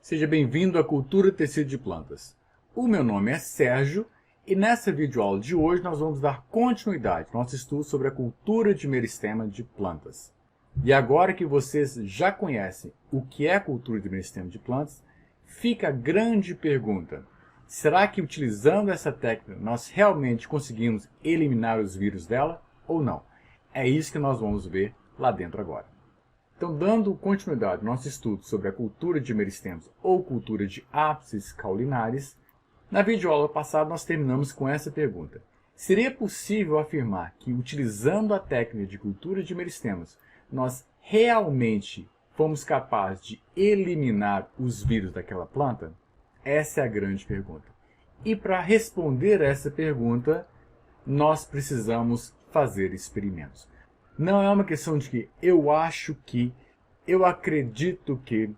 Seja bem-vindo à Cultura e Tecido de Plantas. O meu nome é Sérgio e nessa videoaula de hoje nós vamos dar continuidade ao nosso estudo sobre a cultura de meristema de plantas. E agora que vocês já conhecem o que é a cultura de meristema de plantas, fica a grande pergunta: será que utilizando essa técnica nós realmente conseguimos eliminar os vírus dela ou não? É isso que nós vamos ver lá dentro agora. Então, dando continuidade ao nosso estudo sobre a cultura de meristemas ou cultura de ápices caulinares, na videoaula passada nós terminamos com essa pergunta: seria possível afirmar que, utilizando a técnica de cultura de meristemas, nós realmente fomos capazes de eliminar os vírus daquela planta? Essa é a grande pergunta. E para responder a essa pergunta, nós precisamos fazer experimentos. Não é uma questão de que eu acho que, eu acredito que,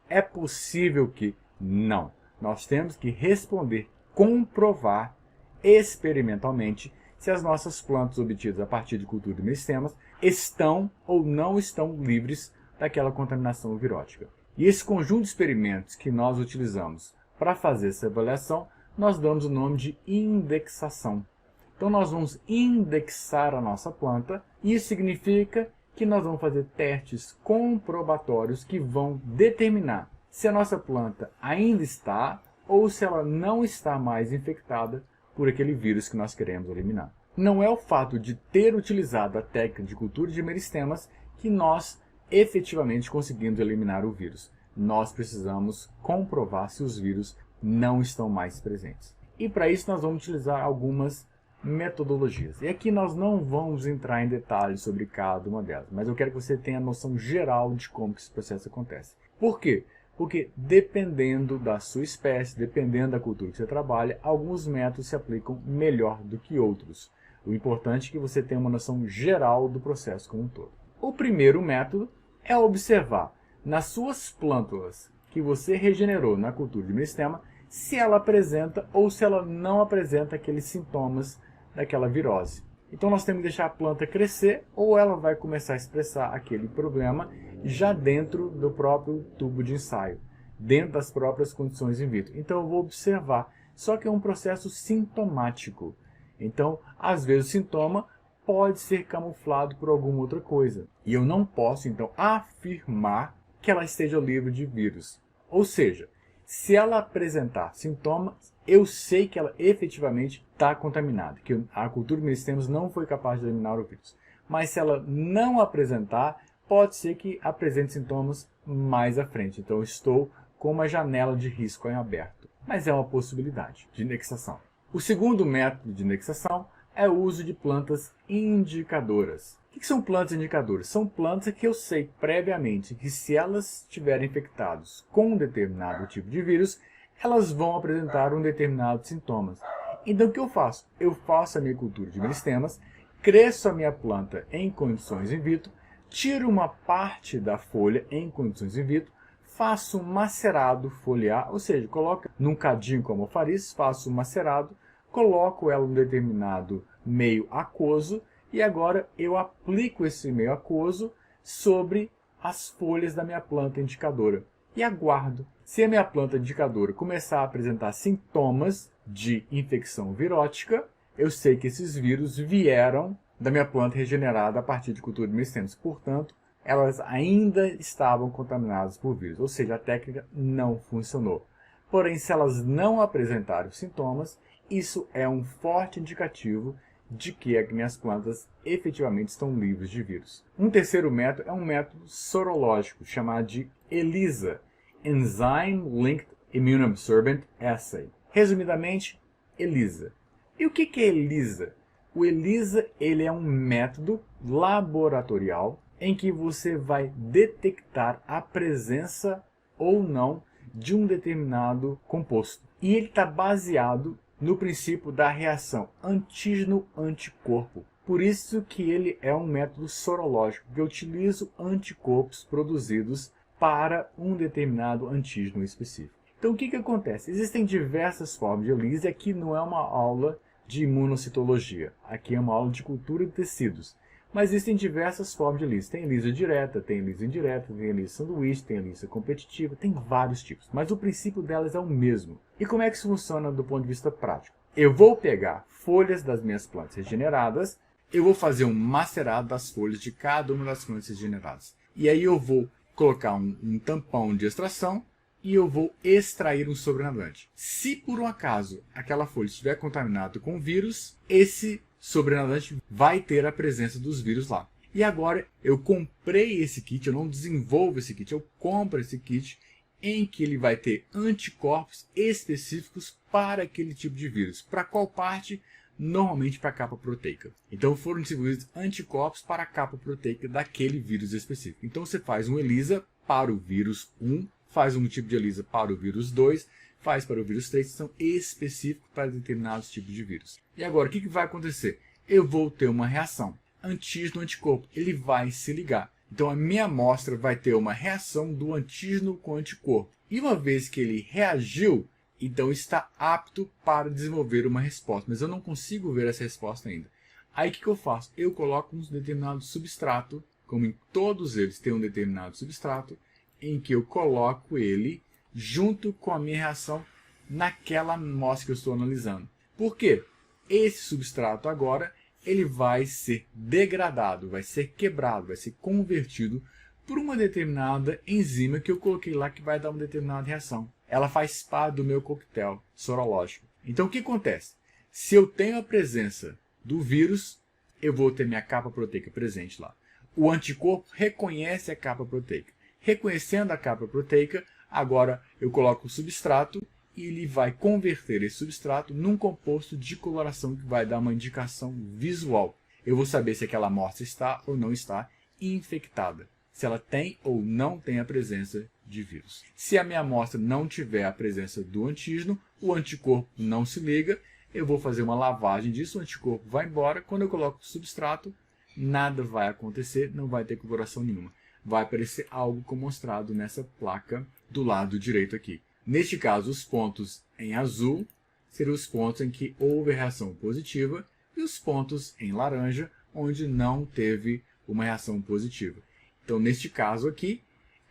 é possível que. Não. Nós temos que responder, comprovar experimentalmente se as nossas plantas obtidas a partir de cultura de meristemas estão ou não estão livres daquela contaminação virótica. E esse conjunto de experimentos que nós utilizamos para fazer essa avaliação, nós damos o nome de indexação. Então nós vamos indexar a nossa planta, e isso significa que nós vamos fazer testes comprobatórios que vão determinar se a nossa planta ainda está ou se ela não está mais infectada por aquele vírus que nós queremos eliminar. Não é o fato de ter utilizado a técnica de cultura de meristemas que nós efetivamente conseguimos eliminar o vírus. Nós precisamos comprovar se os vírus não estão mais presentes. E para isso nós vamos utilizar algumas metodologias. E aqui nós não vamos entrar em detalhes sobre cada uma delas, mas eu quero que você tenha a noção geral de como que esse processo acontece. Por quê? Porque dependendo da sua espécie, dependendo da cultura que você trabalha, alguns métodos se aplicam melhor do que outros. O importante é que você tenha uma noção geral do processo como um todo. O primeiro método é observar nas suas plântulas que você regenerou na cultura de meristema se ela apresenta ou se ela não apresenta aqueles sintomas daquela virose. Então nós temos que deixar a planta crescer ou ela vai começar a expressar aquele problema já dentro do próprio tubo de ensaio, dentro das próprias condições in vitro. Então eu vou observar, só que é um processo sintomático. Então, às vezes o sintoma pode ser camuflado por alguma outra coisa. E eu não posso, então, afirmar que ela esteja livre de vírus. Ou seja, se ela apresentar sintomas, eu sei que ela efetivamente está contaminada, que a cultura de meristemas não foi capaz de eliminar o vírus. Mas se ela não apresentar, pode ser que apresente sintomas mais à frente. Então eu estou com uma janela de risco em aberto. Mas é uma possibilidade de indexação. O segundo método de indexação é o uso de plantas indicadoras. O que são plantas indicadoras? São plantas que eu sei previamente que, se elas estiverem infectadas com um determinado tipo de vírus, elas vão apresentar um determinado sintomas. Então o que eu faço? Eu faço a minha cultura de meristemas, cresço a minha planta em condições in vitro, tiro uma parte da folha em condições in vitro, faço um macerado foliar, ou seja, coloco num cadinho como eu faria, faço um macerado, coloco ela em um determinado meio aquoso e agora eu aplico esse meio aquoso sobre as folhas da minha planta indicadora e aguardo. Se a minha planta indicadora começar a apresentar sintomas de infecção virótica, eu sei que esses vírus vieram da minha planta regenerada a partir de cultura de meristemas. Portanto, elas ainda estavam contaminadas por vírus, ou seja, a técnica não funcionou. Porém, se elas não apresentarem sintomas, isso é um forte indicativo de que as minhas plantas efetivamente estão livres de vírus. Um terceiro método é um método sorológico, chamado de ELISA, Enzyme Linked Immunoabsorbent Assay. Resumidamente, ELISA. E o que é ELISA? O ELISA ele é um método laboratorial em que você vai detectar a presença ou não de um determinado composto. E ele está baseado no princípio da reação antígeno-anticorpo. Por isso que ele é um método sorológico, que eu utilizo anticorpos produzidos para um determinado antígeno específico. Então o que acontece? Existem diversas formas de ELISA, e aqui não é uma aula de imunocitologia, aqui é uma aula de cultura de tecidos. Mas existem diversas formas de ELISA. Tem ELISA direta, tem ELISA indireta, tem ELISA sanduíche, tem ELISA competitiva, tem vários tipos. Mas o princípio delas é o mesmo. E como é que isso funciona do ponto de vista prático? Eu vou pegar folhas das minhas plantas regeneradas, eu vou fazer um macerado das folhas de cada uma das plantas regeneradas. E aí eu vou colocar um tampão de extração e eu vou extrair um sobrenadante. Se por um acaso aquela folha estiver contaminada com vírus, esse sobrenadante vai ter a presença dos vírus lá. E agora eu comprei esse kit, eu não desenvolvo esse kit, eu compro esse kit em que ele vai ter anticorpos específicos para aquele tipo de vírus. Para qual parte? Normalmente para a capa proteica. Então foram desenvolvidos anticorpos para a capa proteica daquele vírus específico. Então você faz um ELISA para o vírus 1, faz um tipo de ELISA para o vírus 2, faz para o vírus 3, que são específicos para determinados tipos de vírus. E agora, o que vai acontecer? Eu vou ter uma reação. Antígeno-anticorpo, ele vai se ligar. Então a minha amostra vai ter uma reação do antígeno com anticorpo. E uma vez que ele reagiu, então está apto para desenvolver uma resposta. Mas eu não consigo ver essa resposta ainda. Aí o que eu faço? Eu coloco um determinado substrato, como em todos eles tem um determinado substrato, em que eu coloco ele junto com a minha reação naquela amostra que eu estou analisando. Por quê? Esse substrato agora ele vai ser degradado, vai ser quebrado, vai ser convertido por uma determinada enzima que eu coloquei lá que vai dar uma determinada reação. Ela faz parte do meu coquetel sorológico. Então o que acontece? Se eu tenho a presença do vírus, eu vou ter minha capa proteica presente lá. O anticorpo reconhece a capa proteica. Reconhecendo a capa proteica, agora eu coloco o substrato e ele vai converter esse substrato num composto de coloração que vai dar uma indicação visual. Eu vou saber se aquela amostra está ou não está infectada, se ela tem ou não tem a presença de vírus. Se a minha amostra não tiver a presença do antígeno, o anticorpo não se liga, eu vou fazer uma lavagem disso, o anticorpo vai embora, quando eu coloco o substrato, nada vai acontecer, não vai ter coloração nenhuma. Vai aparecer algo como mostrado nessa placa do lado direito aqui. Neste caso, os pontos em azul seriam os pontos em que houve reação positiva e os pontos em laranja, onde não teve uma reação positiva. Então, neste caso aqui,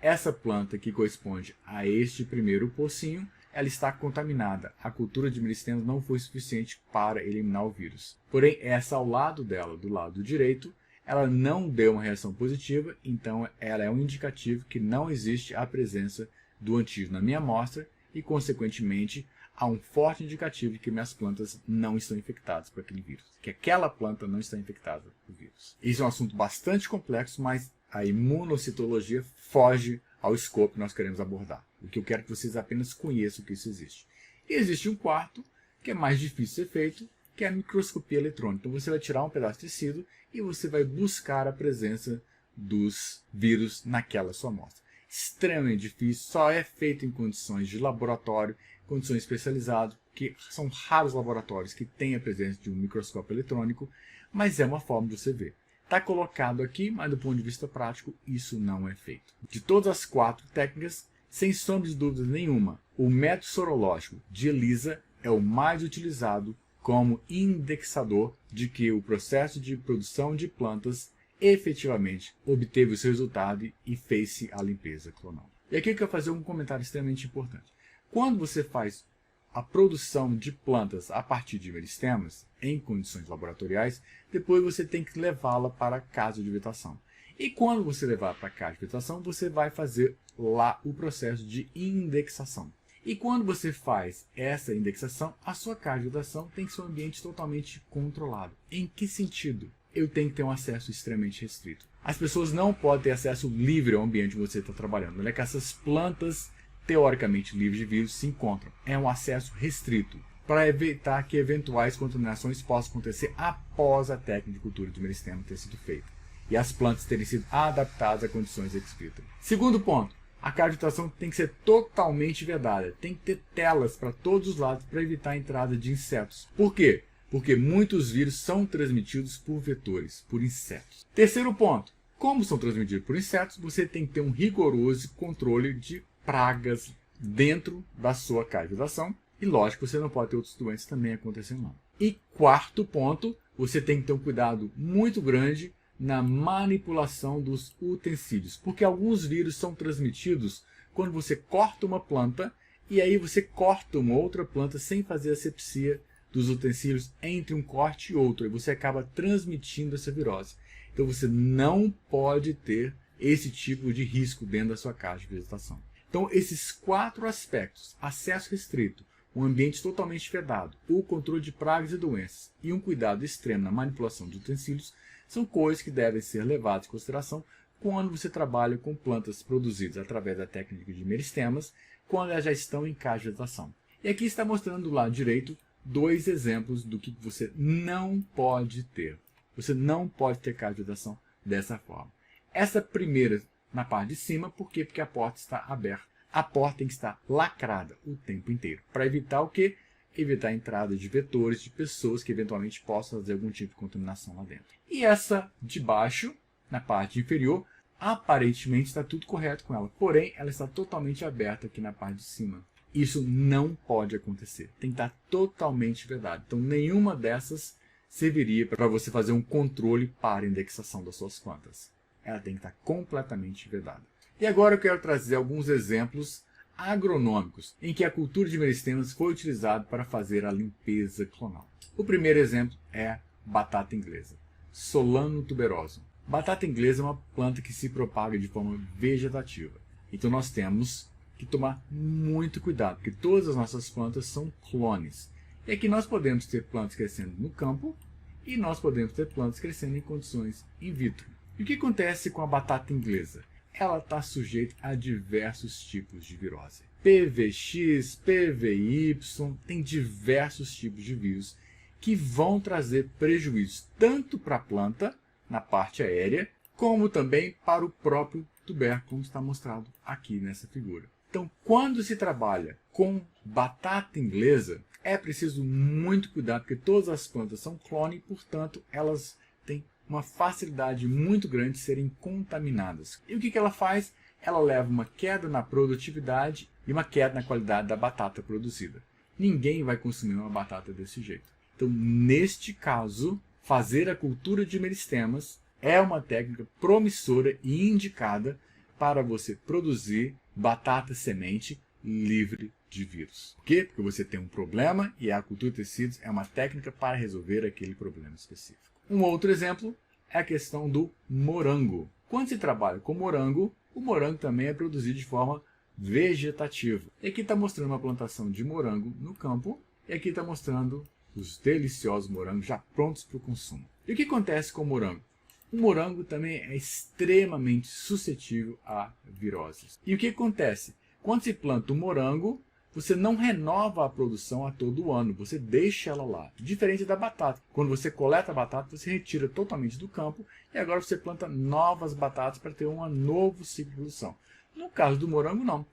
essa planta que corresponde a este primeiro pocinho, ela está contaminada. A cultura de meristemas não foi suficiente para eliminar o vírus. Porém, essa ao lado dela, do lado direito, ela não deu uma reação positiva, então ela é um indicativo que não existe a presença do antígeno na minha amostra e, consequentemente, há um forte indicativo de que minhas plantas não estão infectadas por aquele vírus, que aquela planta não está infectada por vírus. Isso é um assunto bastante complexo, mas a imunocitologia foge ao escopo que nós queremos abordar. O que eu quero que vocês apenas conheçam que isso existe. E existe um quarto, que é mais difícil de ser feito, que é a microscopia eletrônica. Então você vai tirar um pedaço de tecido e você vai buscar a presença dos vírus naquela sua amostra. Extremamente difícil, só é feito em condições de laboratório, condições especializadas, que são raros laboratórios que têm a presença de um microscópio eletrônico, mas é uma forma de você ver. Está colocado aqui, mas do ponto de vista prático, isso não é feito. De todas as 4 técnicas, sem sombra de dúvida nenhuma, o método sorológico de ELISA é o mais utilizado como indexador de que o processo de produção de plantas efetivamente obteve o seu resultado e fez-se a limpeza clonal. E aqui eu quero fazer um comentário extremamente importante. Quando você faz a produção de plantas a partir de meristemas, em condições laboratoriais, depois você tem que levá-la para a casa de vegetação. E quando você levar para a casa de vegetação, você vai fazer lá o processo de indexação. E quando você faz essa indexação, a sua casa de vegetação tem que ser um ambiente totalmente controlado. Em que sentido? Eu tenho que ter um acesso extremamente restrito. As pessoas não podem ter acesso livre ao ambiente onde você está trabalhando. Não é que essas plantas, teoricamente livres de vírus, se encontram. É um acesso restrito, para evitar que eventuais contaminações possam acontecer após a técnica de cultura de meristema ter sido feita e as plantas terem sido adaptadas a condições ex vivo. Segundo ponto, a cavitação tem que ser totalmente vedada. Tem que ter telas para todos os lados para evitar a entrada de insetos. Por quê? Porque muitos vírus são transmitidos por vetores, por insetos. Terceiro ponto, como são transmitidos por insetos, você tem que ter um rigoroso controle de pragas dentro da sua cavitação. E lógico, você não pode ter outros doentes também acontecendo lá. E quarto ponto, você tem que ter um cuidado muito grande na manipulação dos utensílios, porque alguns vírus são transmitidos quando você corta uma planta e aí você corta uma outra planta sem fazer asepsia dos utensílios entre um corte e outro, e você acaba transmitindo essa virose. Então você não pode ter esse tipo de risco dentro da sua caixa de vegetação. Então esses 4 aspectos, acesso restrito, um ambiente totalmente vedado, o controle de pragas e doenças e um cuidado extremo na manipulação de utensílios, são coisas que devem ser levadas em consideração quando você trabalha com plantas produzidas através da técnica de meristemas, quando elas já estão em caixa de vegetação. E aqui está mostrando do lado direito 2 exemplos do que você não pode ter. Você não pode ter caixa de vegetação dessa forma. Essa primeira na parte de cima, por quê? Porque a porta está aberta. A porta tem que estar lacrada o tempo inteiro. Para evitar o quê? Evitar a entrada de vetores, de pessoas que eventualmente possam fazer algum tipo de contaminação lá dentro. E essa de baixo, na parte inferior, aparentemente está tudo correto com ela. Porém, ela está totalmente aberta aqui na parte de cima. Isso não pode acontecer. Tem que estar totalmente vedado. Então, nenhuma dessas serviria para você fazer um controle para a indexação das suas plantas. Ela tem que estar completamente vedada. E agora eu quero trazer alguns exemplos agronômicos em que a cultura de meristemas foi utilizada para fazer a limpeza clonal. O primeiro exemplo é batata inglesa, Solanum tuberosum. Batata inglesa é uma planta que se propaga de forma vegetativa. Então nós temos que tomar muito cuidado, porque todas as nossas plantas são clones. E aqui nós podemos ter plantas crescendo no campo e nós podemos ter plantas crescendo em condições in vitro. E o que acontece com a batata inglesa? Ela está sujeita a diversos tipos de virose. PVX, PVY, tem diversos tipos de vírus que vão trazer prejuízos tanto para a planta, na parte aérea, como também para o próprio tubérculo, como está mostrado aqui nessa figura. Então, quando se trabalha com batata inglesa, é preciso muito cuidado, porque todas as plantas são clone, portanto, elas têm uma facilidade muito grande de serem contaminadas. E o que ela faz? Ela leva uma queda na produtividade e uma queda na qualidade da batata produzida. Ninguém vai consumir uma batata desse jeito. Então, neste caso, fazer a cultura de meristemas é uma técnica promissora e indicada para você produzir batata semente livre de vírus. Por quê? Porque você tem um problema e a cultura de tecidos é uma técnica para resolver aquele problema específico. Um outro exemplo é a questão do morango. Quando se trabalha com morango, o morango também é produzido de forma vegetativa. E aqui está mostrando uma plantação de morango no campo, e aqui está mostrando os deliciosos morangos já prontos para o consumo. E o que acontece com o morango? O morango também é extremamente suscetível a viroses. E o que acontece? Quando se planta o morango, você não renova a produção a todo ano, você deixa ela lá. Diferente da batata. Quando você coleta a batata, você retira totalmente do campo e agora você planta novas batatas para ter um novo ciclo de produção. No caso do morango, não.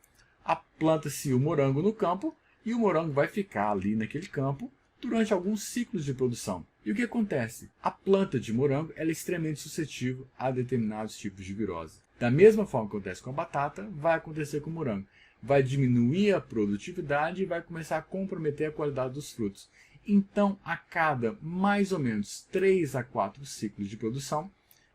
Planta-se o morango no campo e o morango vai ficar ali naquele campo durante alguns ciclos de produção. E o que acontece? A planta de morango ela é extremamente suscetível a determinados tipos de virose. Da mesma forma que acontece com a batata, vai acontecer com o morango. Vai diminuir a produtividade e vai começar a comprometer a qualidade dos frutos. Então, a cada mais ou menos 3 a 4 ciclos de produção,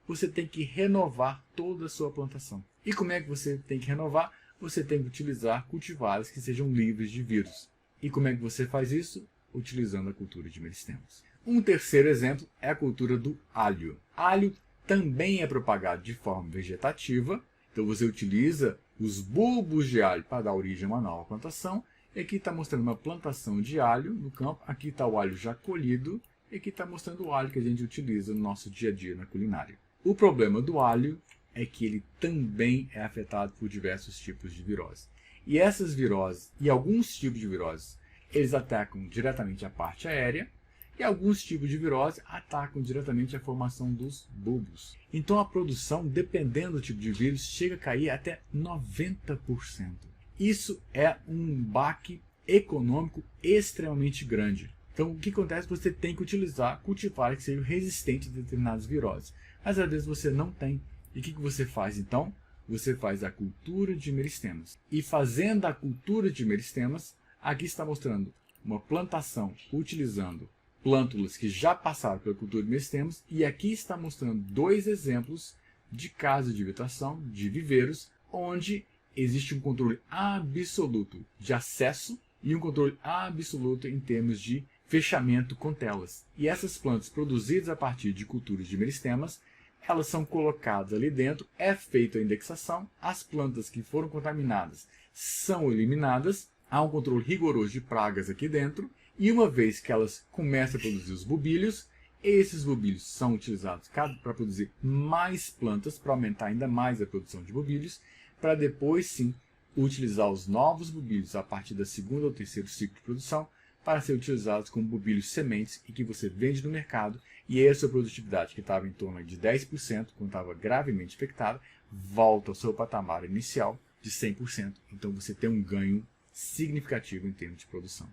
você tem que renovar toda a sua plantação. E como é que você tem que renovar? Você tem que utilizar cultivares que sejam livres de vírus. E como é que você faz isso? Utilizando a cultura de meristemas. Um terceiro exemplo é a cultura do alho. Alho também é propagado de forma vegetativa, então você utiliza os bulbos de alho para dar origem a uma nova plantação. E aqui está mostrando uma plantação de alho no campo, aqui está o alho já colhido, e aqui está mostrando o alho que a gente utiliza no nosso dia a dia na culinária. O problema do alho é que ele também é afetado por diversos tipos de virose. E essas viroses, e alguns tipos de viroses, eles atacam diretamente a parte aérea, e alguns tipos de virose atacam diretamente a formação dos bulbos. Então a produção, dependendo do tipo de vírus, chega a cair até 90%. Isso é um baque econômico extremamente grande. Então o que acontece? Você tem que utilizar cultivares que sejam resistentes a determinadas viroses. Mas às vezes você não tem. E o que você faz então? Você faz a cultura de meristemas. E fazendo a cultura de meristemas, aqui está mostrando uma plantação utilizando plântulas que já passaram pela cultura de meristemas, e aqui está mostrando dois exemplos de casos de vegetação, de viveiros, onde existe um controle absoluto de acesso e um controle absoluto em termos de fechamento com telas. E essas plantas produzidas a partir de culturas de meristemas, elas são colocadas ali dentro, é feita a indexação, as plantas que foram contaminadas são eliminadas, há um controle rigoroso de pragas aqui dentro, e uma vez que elas começam a produzir os bulbilhos, esses bulbilhos são utilizados para produzir mais plantas, para aumentar ainda mais a produção de bulbilhos, para depois sim utilizar os novos bulbilhos a partir da segunda ou terceiro ciclo de produção, para ser utilizados como bulbilhos sementes e que você vende no mercado, e aí a sua produtividade, que estava em torno de 10%, quando estava gravemente infectada, volta ao seu patamar inicial de 100%. Então você tem um ganho significativo em termos de produção.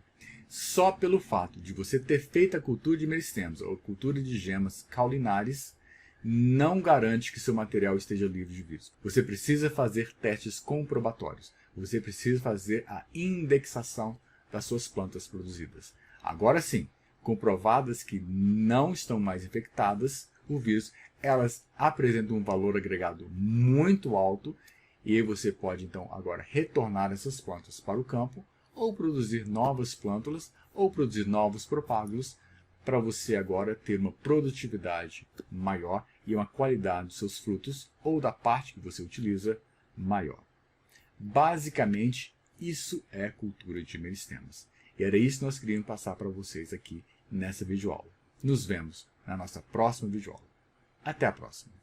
Só pelo fato de você ter feito a cultura de meristemas ou cultura de gemas caulinares, não garante que seu material esteja livre de vírus. Você precisa fazer testes comprobatórios. Você precisa fazer a indexação das suas plantas produzidas. Agora sim, comprovadas que não estão mais infectadas o vírus, elas apresentam um valor agregado muito alto, e aí você pode então agora retornar essas plantas para o campo, ou produzir novas plântulas, ou produzir novos propágulos, para você agora ter uma produtividade maior e uma qualidade dos seus frutos, ou da parte que você utiliza, maior. Basicamente, isso é cultura de meristemas. E era isso que nós queríamos passar para vocês aqui nessa videoaula. Nos vemos na nossa próxima videoaula. Até a próxima!